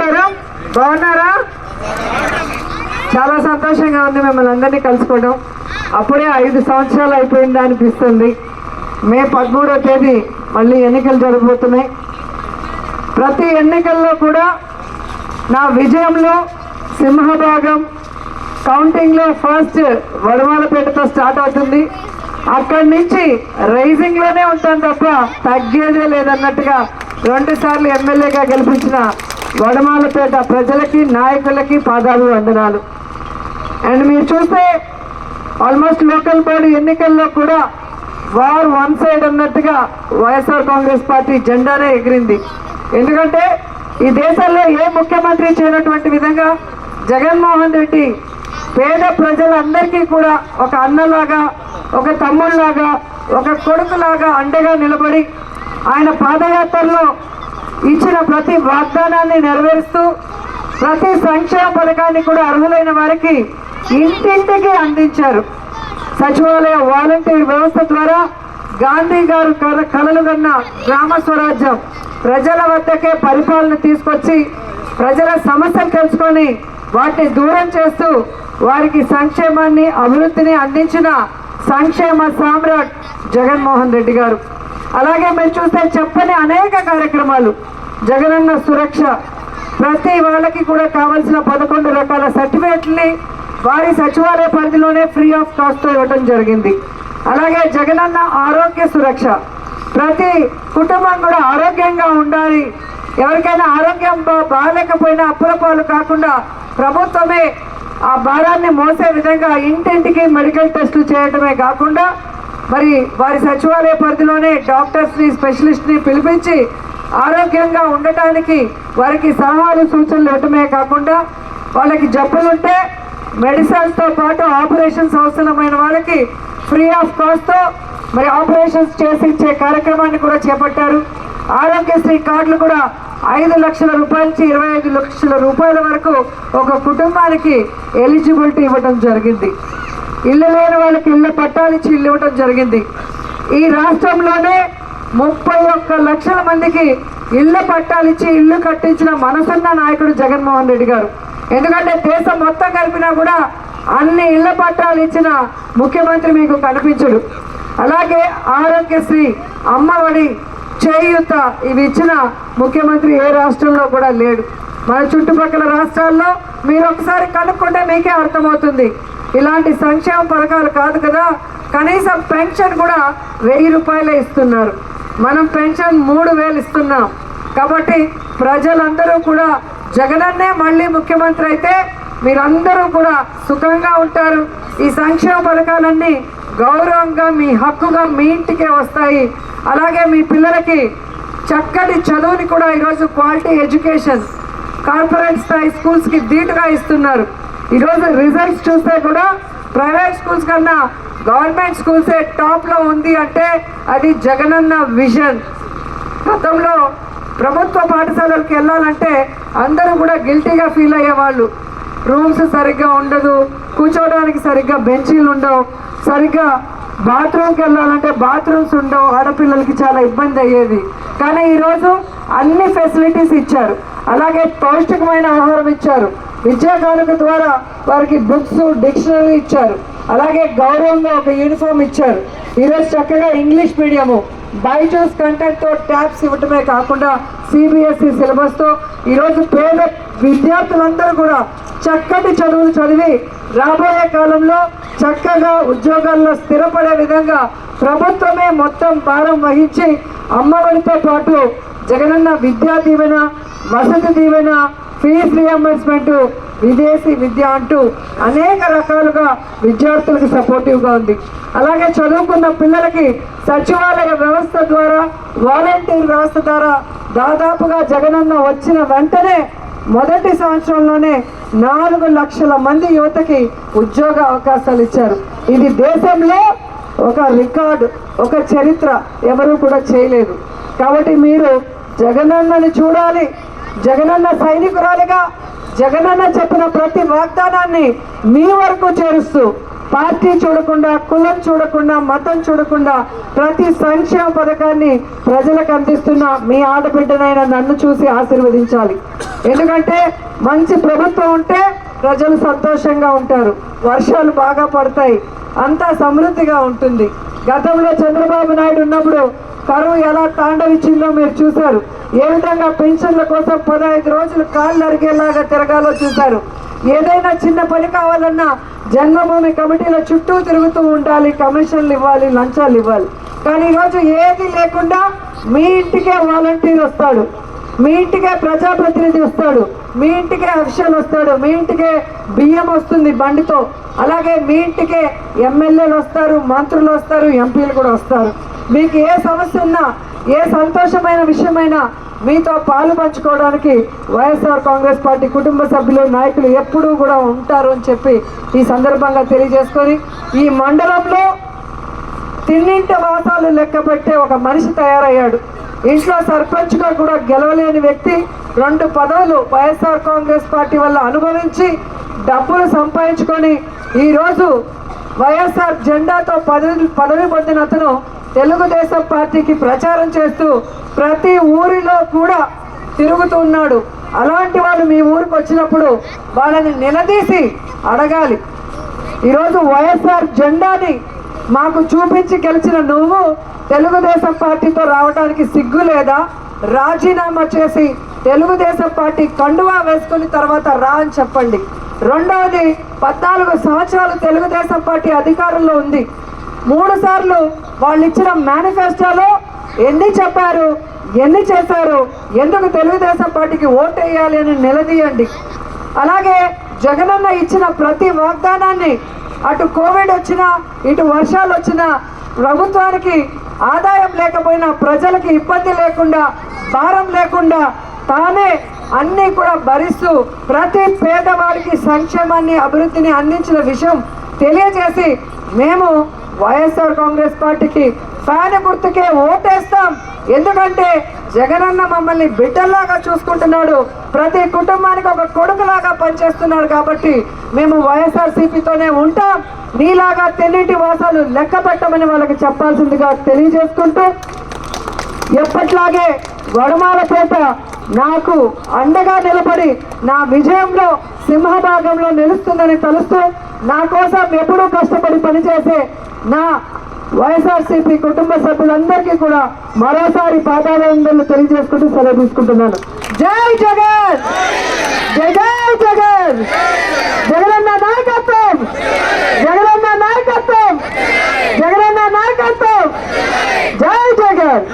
నమస్కారం. బాగున్నారా? చాలా సంతోషంగా ఉంది మిమ్మల్ని అందరినీ కలుసుకోవడం. అప్పుడే 5 సంవత్సరాలు అయిపోయిందా అనిపిస్తుంది. మే 13వ తేదీ మళ్ళీ ఎన్నికలు జరగబోతున్నాయి. ప్రతి ఎన్నికల్లో కూడా నా విజయంలో సింహభాగం కౌంటింగ్లో ఫస్ట్ వడమాలపేటతో స్టార్ట్ అవుతుంది. అక్కడి నుంచి రైజింగ్లోనే ఉంటాను తప్ప తగ్గేదే లేదన్నట్టుగా 2 సార్లు ఎమ్మెల్యేగా గెలిపించిన వడమాలపేట ప్రజలకి నాయకులకి పాదాలు వందనాలు. అండ్ మీరు చూస్తే ఆల్మోస్ట్ లోకల్ బాడీ ఎన్నికల్లో కూడా వార్ వన్ సైడ్ అన్నట్టుగా వైఎస్ఆర్ కాంగ్రెస్ పార్టీ జెండానే ఎగిరింది. ఎందుకంటే ఈ దేశంలో ఏ ముఖ్యమంత్రి చేయనటువంటి విధంగా జగన్మోహన్ రెడ్డి పేద ప్రజలందరికీ కూడా ఒక అన్నలాగా, ఒక తమ్ముళ్లాగా, ఒక కొడుకులాగా అండగా నిలబడి ఆయన పాదయాత్రలో ఇచ్చిన ప్రతి వాగ్దానాన్ని నెరవేరుస్తూ ప్రతి సంక్షేమ పథకాన్ని కూడా అర్హులైన వారికి ఇంటింటికి అందించారు. సచివాలయ వాలంటీర్ వ్యవస్థ ద్వారా గాంధీ గారు కలలు కన్న గ్రామ స్వరాజ్యం ప్రజల వద్దకే పరిపాలన తీసుకొచ్చి ప్రజల సమస్యలు తెలుసుకొని వాటిని దూరం చేస్తూ వారికి సంక్షేమాన్ని, అభివృద్ధిని అందించిన సంక్షేమ సామ్రాట్ జగన్మోహన్ రెడ్డి గారు. అలాగే మీరు చూస్తే చెప్పని అనేక కార్యక్రమాలు, జగనన్న సురక్ష, ప్రతి వాళ్ళకి కూడా కావాల్సిన 11 రకాల సర్టిఫికేట్ని వారి సచివాలయ పరిధిలోనే ఫ్రీ ఆఫ్ కాస్ట్తో ఇవ్వడం జరిగింది. అలాగే జగనన్న ఆరోగ్య సురక్ష, ప్రతి కుటుంబం కూడా ఆరోగ్యంగా ఉండాలి, ఎవరికైనా ఆరోగ్యం బాగాలేకపోయినా అప్పుల పాలు కాకుండా ప్రభుత్వమే ఆ భారాన్ని మోసే విధంగా ఇంటింటికి మెడికల్ టెస్టులు చేయడమే కాకుండా మరి వారి సచివాలయ పరిధిలోనే డాక్టర్స్ని, స్పెషలిస్ట్ని పిలిపించి ఆరోగ్యంగా ఉండటానికి వారికి సలహాలు, సూచనలు ఇవ్వటమే కాకుండా వాళ్ళకి జబ్బులుంటే మెడిసిన్స్తో పాటు ఆపరేషన్స్ అవసరమైన వాళ్ళకి ఫ్రీ ఆఫ్ కాస్ట్తో మరి ఆపరేషన్స్ చేసి ఇచ్చే కార్యక్రమాన్ని కూడా చేపట్టారు. ఆరోగ్యశ్రీ కార్డులు కూడా 5 లక్షల రూపాయల నుంచి 25 లక్షల రూపాయల వరకు ఒక కుటుంబానికి ఎలిజిబిలిటీ ఇవ్వడం జరిగింది. ఇల్లు లేని వాళ్ళకి ఇళ్ళ పట్టాలిచ్చి ఇల్లు ఇవ్వడం జరిగింది. ఈ రాష్ట్రంలోనే 31 లక్షల మందికి ఇళ్ళ పట్టాలిచ్చి ఇల్లు కట్టించిన మనసున్న నాయకుడు జగన్మోహన్ రెడ్డి గారు. ఎందుకంటే దేశం మొత్తం కలిపినా కూడా అన్ని ఇళ్ల పట్టాలు ఇచ్చిన ముఖ్యమంత్రి మీకు కనిపించడు. అలాగే ఆరోగ్యశ్రీ, అమ్మఒడి, చేయూత ఇవి ఇచ్చిన ముఖ్యమంత్రి ఏ రాష్ట్రంలో కూడా లేడు. మన చుట్టుపక్కల రాష్ట్రాల్లో మీరు ఒకసారి కనుక్కుంటే మీకే అర్థమవుతుంది. ఇలాంటి సంక్షేమ పథకాలు కాదు కదా, కనీసం పెన్షన్ కూడా 1000 రూపాయలే ఇస్తున్నారు. మనం పెన్షన్ 3000 ఇస్తున్నాం. కాబట్టి ప్రజలందరూ కూడా జగనన్నే మళ్ళీ ముఖ్యమంత్రి అయితే మీరందరూ కూడా సుఖంగా ఉంటారు. ఈ సంక్షేమ పథకాలన్నీ గౌరవంగా మీ హక్కుగా మీ ఇంటికే వస్తాయి. అలాగే మీ పిల్లలకి చక్కటి చదువుని కూడా ఈరోజు క్వాలిటీ ఎడ్యుకేషన్ కార్పొరేట్ స్థాయి స్కూల్స్కి ధీటుగా ఇస్తున్నారు. ఈరోజు రిజల్ట్స్ చూస్తే కూడా ప్రైవేట్ స్కూల్స్ కన్నా గవర్నమెంట్ స్కూల్సే టాప్లో ఉంది అంటే అది జగనన్న విజన్. గతంలో ప్రభుత్వ పాఠశాలలకు వెళ్ళాలంటే అందరూ కూడా గిల్టీగా ఫీల్ అయ్యేవాళ్ళు. రూమ్స్ సరిగ్గా ఉండదు, కూర్చోవడానికి సరిగ్గా బెంచీలు ఉండవు, సరిగ్గా బాత్రూమ్కి వెళ్ళాలంటే బాత్రూమ్స్ ఉండవు, ఆడపిల్లలకి చాలా ఇబ్బంది అయ్యేది. కానీ ఈరోజు అన్ని ఫెసిలిటీస్ ఇచ్చారు. అలాగే పౌష్టికమైన ఆహారం ఇచ్చారు. విద్యా కానుక ద్వారా వారికి బుక్స్, డిక్షనరీ ఇచ్చారు. అలాగే గౌరవంగా ఒక యూనిఫామ్ ఇచ్చారు. ఈరోజు చక్కగా ఇంగ్లీష్ మీడియము బైజూస్ కంటెంట్తో ట్యాబ్స్ ఇవ్వటమే కాకుండా సిబిఎస్ఈ సిలబస్తో ఈరోజు పేద విద్యార్థులందరూ కూడా చక్కటి చదువులు చదివి రాబోయే కాలంలో చక్కగా ఉద్యోగాల్లో స్థిరపడే విధంగా ప్రభుత్వమే మొత్తం భారం వహించి అమ్మఒడితో పాటు జగనన్న విద్యా దీవెన, వసతి దీవెన, ఫీజు రియంబర్స్మెంట్, విదేశీ విద్య అంటూ అనేక రకాలుగా విద్యార్థులకు సపోర్టివ్గా ఉంది. అలాగే చదువుకున్న పిల్లలకి సచివాలయ వ్యవస్థ ద్వారా, వాలంటీర్ వ్యవస్థ ద్వారా దాదాపుగా జగనన్న వచ్చిన వెంటనే మొదటి సంవత్సరంలోనే 4 లక్షల మంది యువతకి ఉద్యోగ అవకాశాలు ఇచ్చారు. ఇది దేశంలో ఒక రికార్డు, ఒక చరిత్ర, ఎవరూ కూడా చేయలేదు. కాబట్టి మీరు జగనన్నని చూడాలి. జగనన్న సైనికురాలిగా జగనన్న చెప్పిన ప్రతి వాగ్దానాన్ని మీ వరకు చేరుస్తూ పార్టీ చూడకుండా, కులం చూడకుండా, మతం చూడకుండా ప్రతి సంక్షేమ పథకాన్ని ప్రజలకు అందిస్తున్న మీ ఆడబిడ్డనైనా నన్ను చూసి ఆశీర్వదించాలి. ఎందుకంటే మంచి ప్రభుత్వం ఉంటే ప్రజలు సంతోషంగా ఉంటారు, వర్షాలు బాగా పడతాయి, అంతా సమృద్ధిగా ఉంటుంది. గతంలో చంద్రబాబు నాయుడు ఉన్నప్పుడు కరువు ఎలా తాండవిచ్చిందో మీరు చూశారు. ఏ విధంగా పెన్షన్ల కోసం 15 రోజులు కాళ్ళు అరిగేలాగా తిరగాలో చూశారు. ఏదైనా చిన్న పని కావాలన్నా జన్మభూమి కమిటీల చుట్టూ తిరుగుతూ ఉండాలి, కమిషన్లు ఇవ్వాలి, లంచాలు ఇవ్వాలి. కానీ ఈరోజు ఏది లేకుండా మీ ఇంటికే వాలంటీర్ వస్తాడు, మీ ఇంటికే ప్రజాప్రతినిధి వస్తాడు, మీ ఇంటికే అఫీషియల్ వస్తాడు, మీ ఇంటికే బియ్యం వస్తుంది బండితో. అలాగే మీ ఇంటికే ఎమ్మెల్యేలు వస్తారు, మంత్రులు వస్తారు, ఎంపీలు కూడా వస్తారు. మీకు ఏ సమస్య ఉన్నా, ఏ సంతోషమైన విషయమైనా మీతో పాలు పంచుకోవడానికి వైఎస్ఆర్ కాంగ్రెస్ పార్టీ కుటుంబ సభ్యులు, నాయకులు ఎప్పుడూ కూడా ఉంటారు అని చెప్పి ఈ సందర్భంగా తెలియజేసుకొని, ఈ మండలంలో తిన్నింటి వాసాలు లెక్క పెట్టే ఒక మనిషి తయారయ్యాడు. ఇంట్లో సర్పంచ్గా కూడా గెలవలేని వ్యక్తి 2 పదవులు వైఎస్ఆర్ కాంగ్రెస్ పార్టీ వల్ల అనుభవించి డబ్బులు సంపాదించుకొని ఈరోజు వైఎస్ఆర్ జెండాతో పదవి పొందిన అతను తెలుగుదేశం పార్టీకి ప్రచారం చేస్తూ ప్రతి ఊరిలో కూడా తిరుగుతున్నాడు. అలాంటి వాళ్ళు మీ ఊరికి వచ్చినప్పుడు వాళ్ళని నిలదీసి అడగాలి. ఈరోజు వైఎస్ఆర్ జెండాని మాకు చూపించి గెలిచిన నువ్వు తెలుగుదేశం పార్టీతో రావడానికి సిగ్గు లేదా? రాజీనామా చేసి తెలుగుదేశం పార్టీ కండువా వేసుకుని తర్వాత రా అని చెప్పండి. రెండవది, 14 సంవత్సరాలు తెలుగుదేశం పార్టీ అధికారంలో ఉంది. 3 సార్లు వాళ్ళు ఇచ్చిన మేనిఫెస్టోలో ఎన్ని చెప్పారు, ఎన్ని చేశారు, ఎందుకు తెలుగుదేశం పార్టీకి ఓటు వేయాలి అని నిలదీయండి. అలాగే జగనన్న ఇచ్చిన ప్రతి వాగ్దానాన్ని, అటు కోవిడ్ వచ్చినా, ఇటు వర్షాలు వచ్చినా, ప్రభుత్వానికి ఆదాయం లేకపోయినా, ప్రజలకి ఇబ్బంది లేకుండా, భారం లేకుండా తానే అన్నీ కూడా భరిస్తూ ప్రతి పేదవాడికి సంక్షేమాన్ని, అభివృద్ధిని అందించిన విషయం తెలియజేసి మేము వైఎస్ఆర్ కాంగ్రెస్ పార్టీకి ఫ్యాన్ గుర్తుకే ఓటేస్తాం. ఎందుకంటే జగనన్న మమ్మల్ని బిడ్డల్లాగా చూసుకుంటున్నాడు, ప్రతి కుటుంబానికి ఒక కొడుకులాగా పనిచేస్తున్నాడు. కాబట్టి మేము వైఎస్ఆర్సీపీతోనే ఉంటాం. నీలాగా తెన్నింటి వాసాలు లెక్క పెట్టమని వాళ్ళకి చెప్పాల్సిందిగా తెలియజేసుకుంటూ, ఎప్పట్లాగే వడమాలపేట నాకు అండగా నిలబడి నా విజయంలో సింహభాగంలో నిలుస్తుందని తలుస్తూ, నా కోసం ఎప్పుడూ కష్టపడి పనిచేసే నా వైఎస్ఆర్సీపీ కుటుంబ సభ్యులందరికీ కూడా మరోసారి పాదాభివందనలు తెలియజేసుకుంటూ సెలవు తీసుకుంటున్నాను. జై జగన్, జై జై జగన్, జగనన్న నాయకత్వం, జగనన్న నాయకత్వం, జగనన్న నాయకత్వం, జై జగన్.